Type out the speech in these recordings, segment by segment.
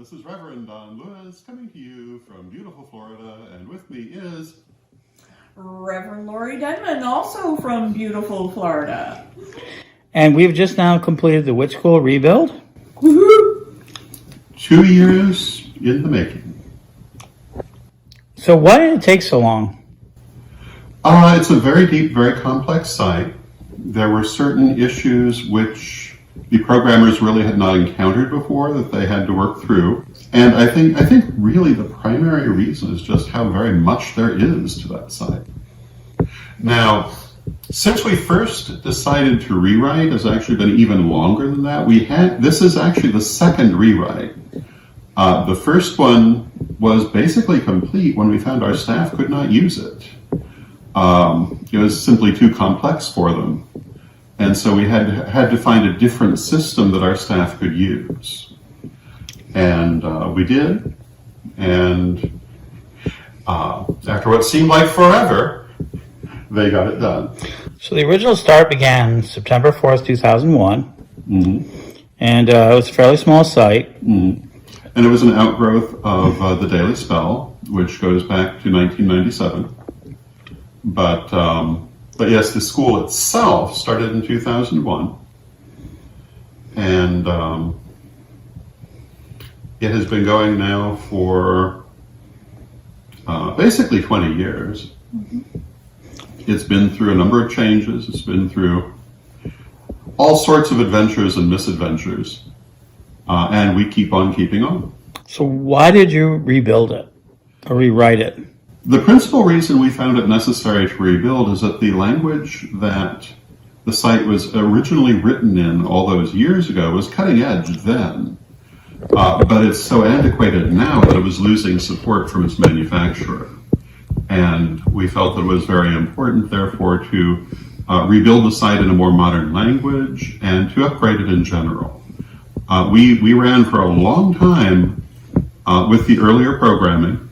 This is Reverend Don Lewis coming to you from beautiful Florida, and with me is Reverend Laurie, also from beautiful Florida. And we've just now completed the Witch School rebuild. Woohoo! 2 years in the making. So why did it take so long? It's a very deep, very complex site. There were certain issues which the programmers really had not encountered before that they had to work through. And I think really the primary reason is just how very much there is to that site. Now, since we first decided to rewrite, it's actually been even longer than that. This is actually the second rewrite. The first one was basically complete when we found our staff could not use it. It was simply too complex for them. And so we had to find a different system that our staff could use. And we did. And after what seemed like forever, they got it done. So the original start began September 4th, 2001. Mm-hmm. And it was a fairly small site. Mm-hmm. And it was an outgrowth of the Daily Spell, which goes back to 1997. But yes, the school itself started in 2001, and it has been going now for basically 20 years. Mm-hmm. It's been through a number of changes. It's been through all sorts of adventures and misadventures, and we keep on keeping on. So why did you rebuild it or rewrite it? The principal reason we found it necessary to rebuild is that the language that the site was originally written in all those years ago was cutting edge then, but it's so antiquated now that it was losing support from its manufacturer. And we felt that it was very important, therefore, to rebuild the site in a more modern language and to upgrade it in general. We ran for a long time with the earlier programming.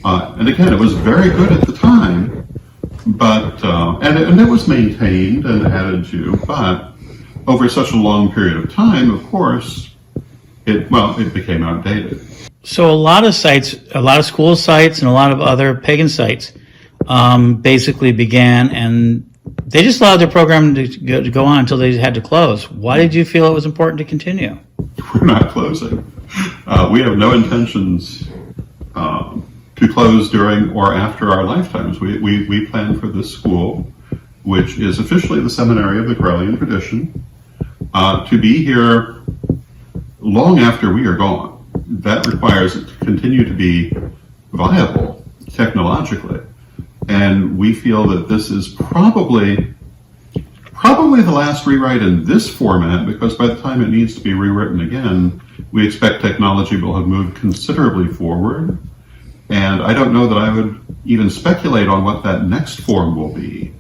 And again, it was very good at the time, but and it was maintained and added to. But over such a long period of time, of course, it became outdated. So a lot of sites, a lot of school sites, and a lot of other pagan sites basically began, and they just allowed their program to go on until they had to close. Why did you feel it was important to continue? We're not closing. We have no intentions to close during or after our lifetimes. We plan for this school, which is officially the seminary of the Correllian tradition, to be here long after we are gone. That requires it to continue to be viable technologically. And we feel that this is probably the last rewrite in this format, because by the time it needs to be rewritten again, we expect technology will have moved considerably forward. And I don't know that I would even speculate on what that next form will be.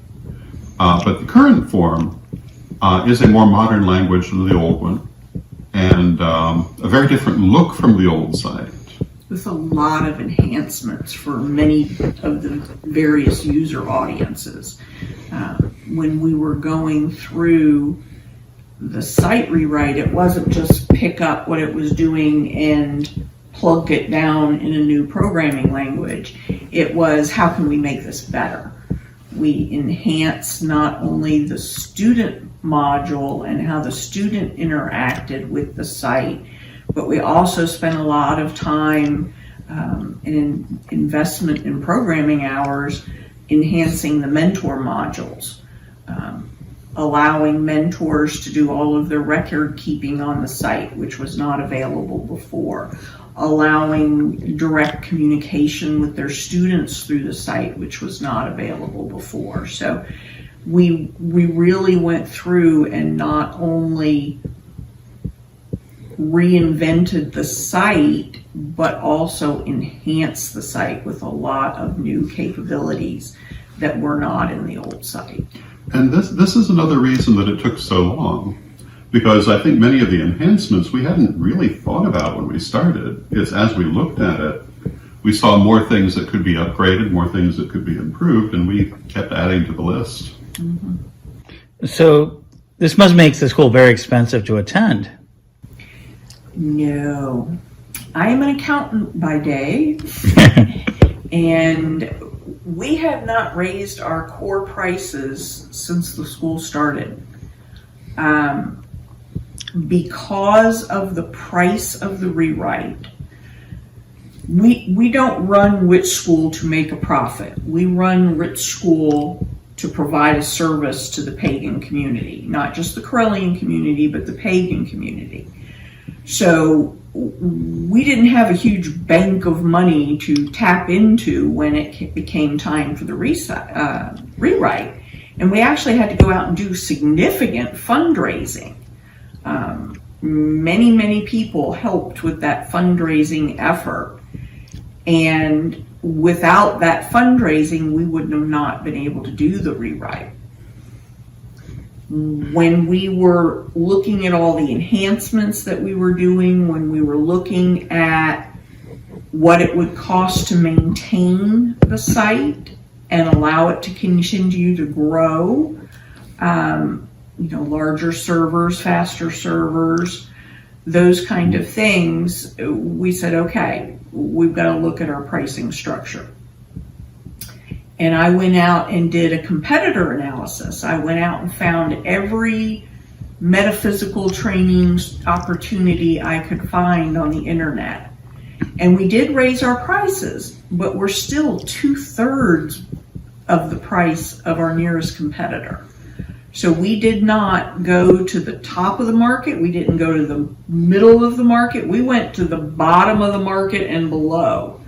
But the current form is a more modern language than the old one, and a very different look from the old site. With a lot of enhancements for many of the various user audiences. When we were going through the site rewrite, it wasn't just pick up what it was doing and plug it down in a new programming language. It was, how can we make this better? We enhanced not only the student module and how the student interacted with the site, but we also spent a lot of time and investment in programming hours enhancing the mentor modules, allowing mentors to do all of their record keeping on the site, which was not available before, allowing direct communication with their students through the site, which was not available before. So we really went through and not only reinvented the site, but also enhanced the site with a lot of new capabilities that were not in the old site. And this is another reason that it took so long, because I think many of the enhancements we hadn't really thought about when we started. It's as we looked at it, we saw more things that could be upgraded, more things that could be improved, and we kept adding to the list. Mm-hmm. So this must make the school very expensive to attend. No. I am an accountant by day, and we have not raised our core prices since the school started. Because of the price of the rewrite, we don't run Rich School to make a profit. We run Rich School to provide a service to the pagan community, not just the Corellian community, but the pagan community. So we didn't have a huge bank of money to tap into when it became time for the rewrite. And we actually had to go out and do significant fundraising. Many people helped with that fundraising effort. And without that fundraising, we would have not been able to do the rewrite. When we were looking at all the enhancements that we were doing, when we were looking at what it would cost to maintain the site and allow it to continue to grow, larger servers, faster servers, those kind of things, we said, okay, we've got to look at our pricing structure. And I went out and did a competitor analysis. I went out and found every metaphysical training opportunity I could find on the internet. And we did raise our prices, but we're still 2/3 of the price of our nearest competitor. So we did not go to the top of the market. We didn't go to the middle of the market. We went to the bottom of the market and below,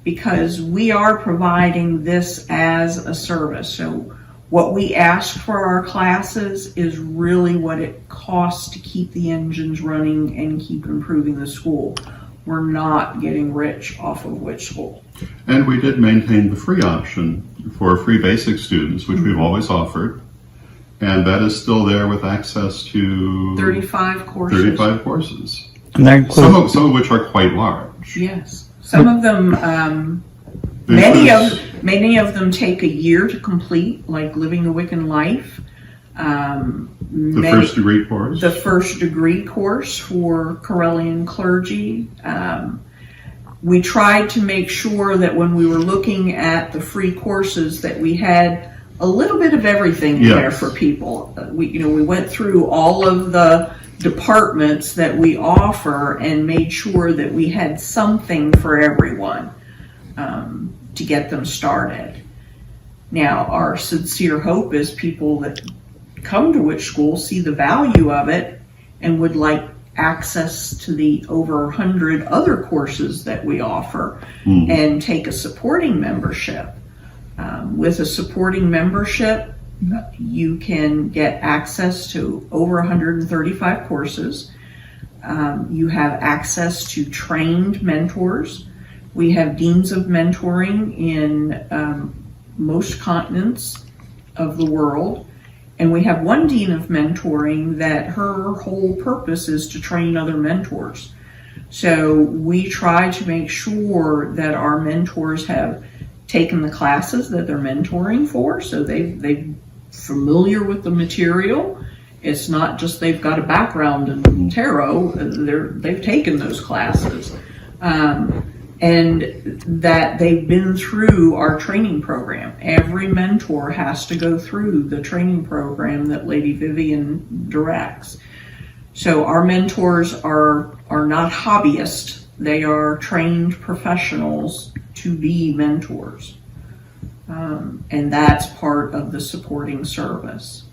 because we are providing this as a service. So what we ask for our classes is really what it costs to keep the engines running and keep improving the school. We're not getting rich off of Witch School. And we did maintain the free option for free basic students, which we've always offered. And that is still there with access to 35 courses. 35 courses. And that includes, Some of which are quite large. Yes. Some of them, many of them take a year to complete, like Living the Wiccan Life. The first degree course. The first degree course for Corellian clergy. We tried to make sure that when we were looking at the free courses that we had a little bit of everything in there for people. We went through all of the departments that we offer and made sure that we had something for everyone to get them started. Now, our sincere hope is people that come to Witch School see the value of it and would like access to the over 100 other courses that we offer and take a supporting membership. With a supporting membership, you can get access to over 135 courses. You have access to trained mentors. We have deans of mentoring in most continents of the world. And we have one dean of mentoring that her whole purpose is to train other mentors. So we try to make sure that our mentors have taken the classes that they're mentoring for, so they're familiar with the material. It's not just they've got a background in tarot, they've taken those classes. And that they've been through our training program. Every mentor has to go through the training program that Lady Vivian directs. So our mentors are not hobbyists, they are trained professionals to be mentors. And that's part of the supporting service.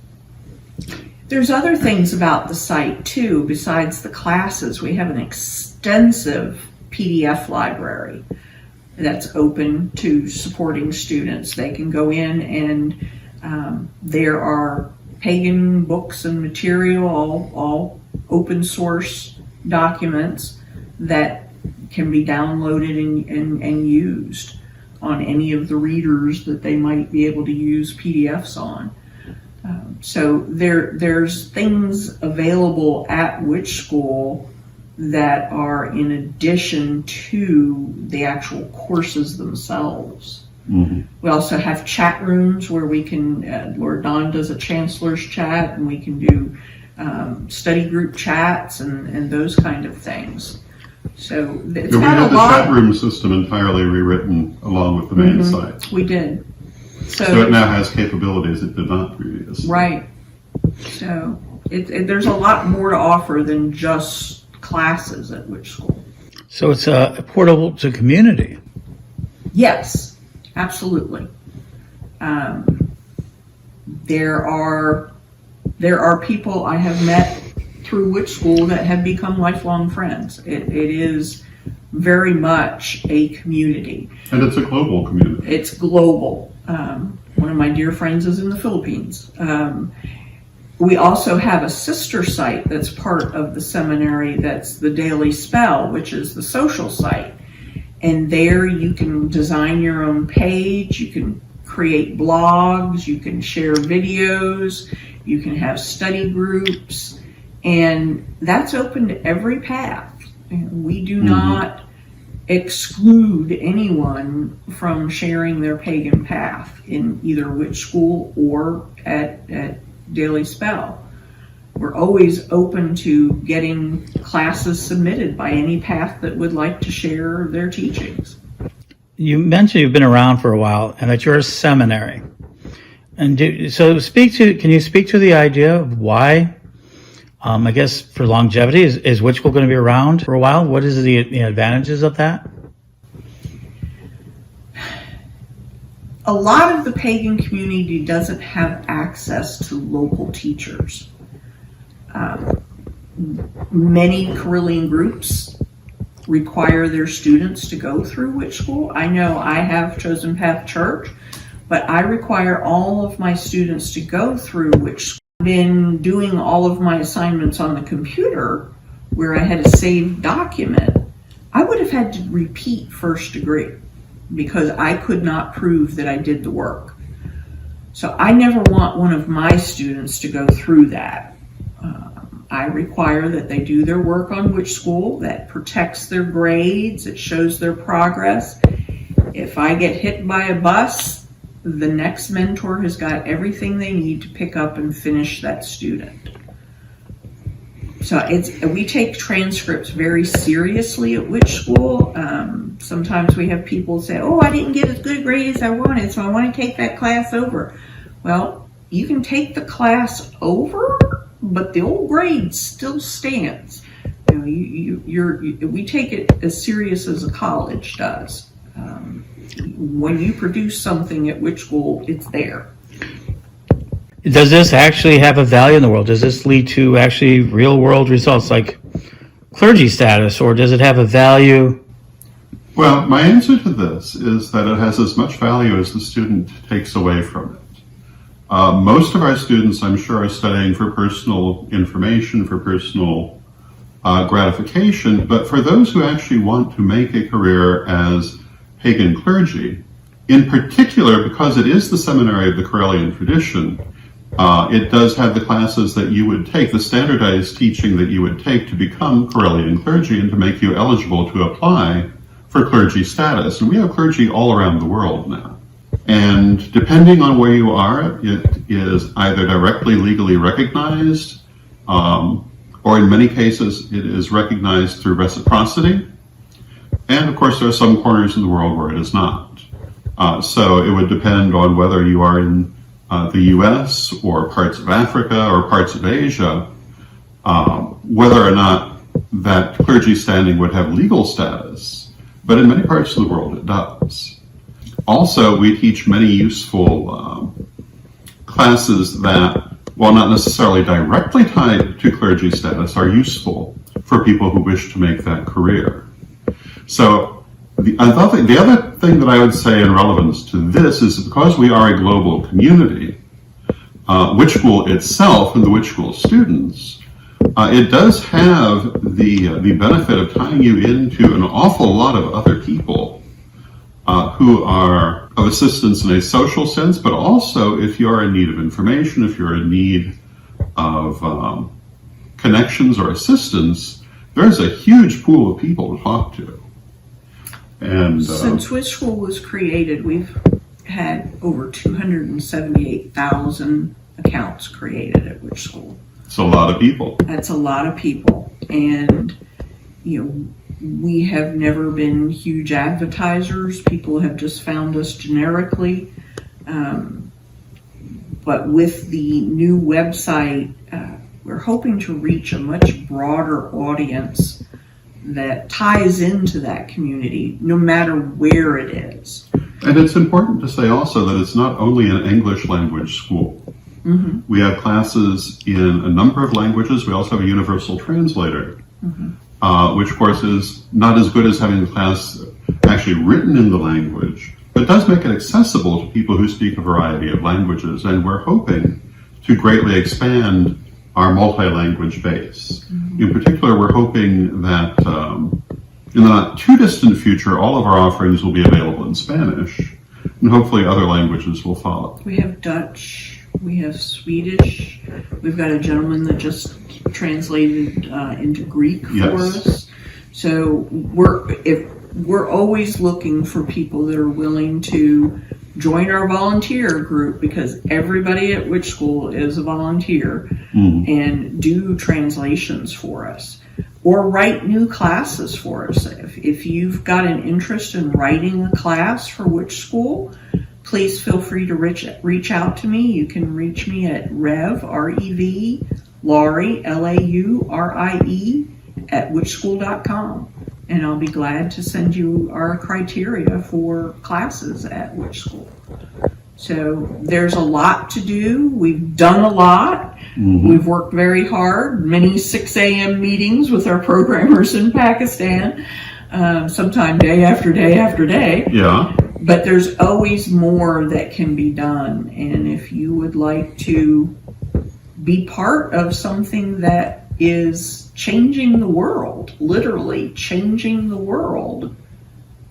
There's other things about the site too, besides the classes. We have an extensive PDF library that's open to supporting students. They can go in and there are pagan books and material, all open source documents that can be downloaded and used on any of the readers that they might be able to use PDFs on. So there's things available at Witch School that are in addition to the actual courses themselves. Mm-hmm. We also have chat rooms where we can, Lord Don does a chancellor's chat, and we can do study group chats and those kind of things. So it's Yeah, we got had a the chat lot. room system entirely rewritten along with the main site. We did. So it now has capabilities it did not previously. Right. So there's a lot more to offer than just classes at Witch School. So it's portable to community. Yes, absolutely. There are people I have met through Witch School that have become lifelong friends. It is very much a community. And it's a global community. It's global. One of my dear friends is in the Philippines. We also have a sister site that's part of the seminary, that's the Daily Spell, which is the social site. And there you can design your own page, you can create blogs, you can share videos, you can have study groups, and that's open to every path. We do not exclude anyone from sharing their pagan path in either Witch School or at Daily Spell. We're always open to getting classes submitted by any path that would like to share their teachings. You mentioned you've been around for a while and that you're a seminary. And can you speak to the idea of why, I guess for longevity, is Witch School going to be around for a while? What is the advantages of that? A lot of the pagan community doesn't have access to local teachers. Many Carillion groups require their students to go through Witch School. I know I have Chosen Path Church, but I require all of my students to go through Witch School. I've been doing all of my assignments on the computer where I had a saved document. I would have had to repeat first degree because I could not prove that I did the work. So I never want one of my students to go through that. I require that they do their work on Witch School. That protects their grades. It shows their progress. If I get hit by a bus, the next mentor has got everything they need to pick up and finish that student. So we take transcripts very seriously at Witch School. Sometimes we have people say, oh, I didn't get as good a grade as I wanted, so I want to take that class over. Well, you can take the class over, but the old grade still stands. We take it as serious as a college does. When you produce something at Witch School, it's there. Does this actually have a value in the world? Does this lead to actually real world results like clergy status, or does it have a value? Well, my answer to this is that it has as much value as the student takes away from it. Most of our students, I'm sure, are studying for personal information, for personal gratification, but for those who actually want to make a career as pagan clergy, in particular, because it is the seminary of the Carillion tradition, it does have the classes that you would take, the standardized teaching that you would take to become Carillion clergy and to make you eligible to apply for clergy status. And we have clergy all around the world now. And depending on where you are, it is either directly legally recognized, or in many cases, it is recognized through reciprocity. And of course, there are some corners in the world where it is not. So it would depend on whether you are in the US or parts of Africa or parts of Asia, whether or not that clergy standing would have legal status. But in many parts of the world, it does. Also, we teach many useful classes that, while not necessarily directly tied to clergy status, are useful for people who wish to make that career. So the other thing that I would say in relevance to this is because we are a global community, Witch School itself and the Witch School students, it does have the benefit of tying you into an awful lot of other people who are of assistance in a social sense, but also if you're in need of information, if you're in need of connections or assistance, there's a huge pool of people to talk to. And since Witch School was created, we've had over 278,000 accounts created at Witch School. it's a lot of people. That's a lot of people. And, We have never been huge advertisers. People have just found us generically. But with the new website, we're hoping to reach a much broader audience that ties into that community, no matter where it is. And it's important to say also that it's not only an English language school. Mm-hmm. We have classes in a number of languages. We also have a universal translator, which of course is not as good as having the class actually written in the language, but does make it accessible to people who speak a variety of languages. And we're hoping to greatly expand our multi-language base. In particular, we're hoping that in the not too distant future, all of our offerings will be available in Spanish, and hopefully other languages will follow. We have Dutch, we have Swedish, we've got a gentleman that just translated into Greek for us. So we're always looking for people that are willing to join our volunteer group, because everybody at Witch School is a volunteer, and do translations for us or write new classes for us. If you've got an interest in writing a class for Witch School, please feel free to reach out to me. You can reach me at R-E-V, Laurie, Laurie, at witchschool.com. And I'll be glad to send you our criteria for classes at Witch School. So there's a lot to do. We've done a lot. We've worked very hard. Many 6 a.m. meetings with our programmers in Pakistan, sometime day after day after day. Yeah. But there's always more that can be done. And if you would like to be part of something that is changing the world, literally changing the world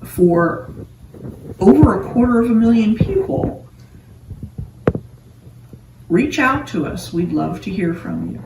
for over 250,000 people, reach out to us. We'd love to hear from you.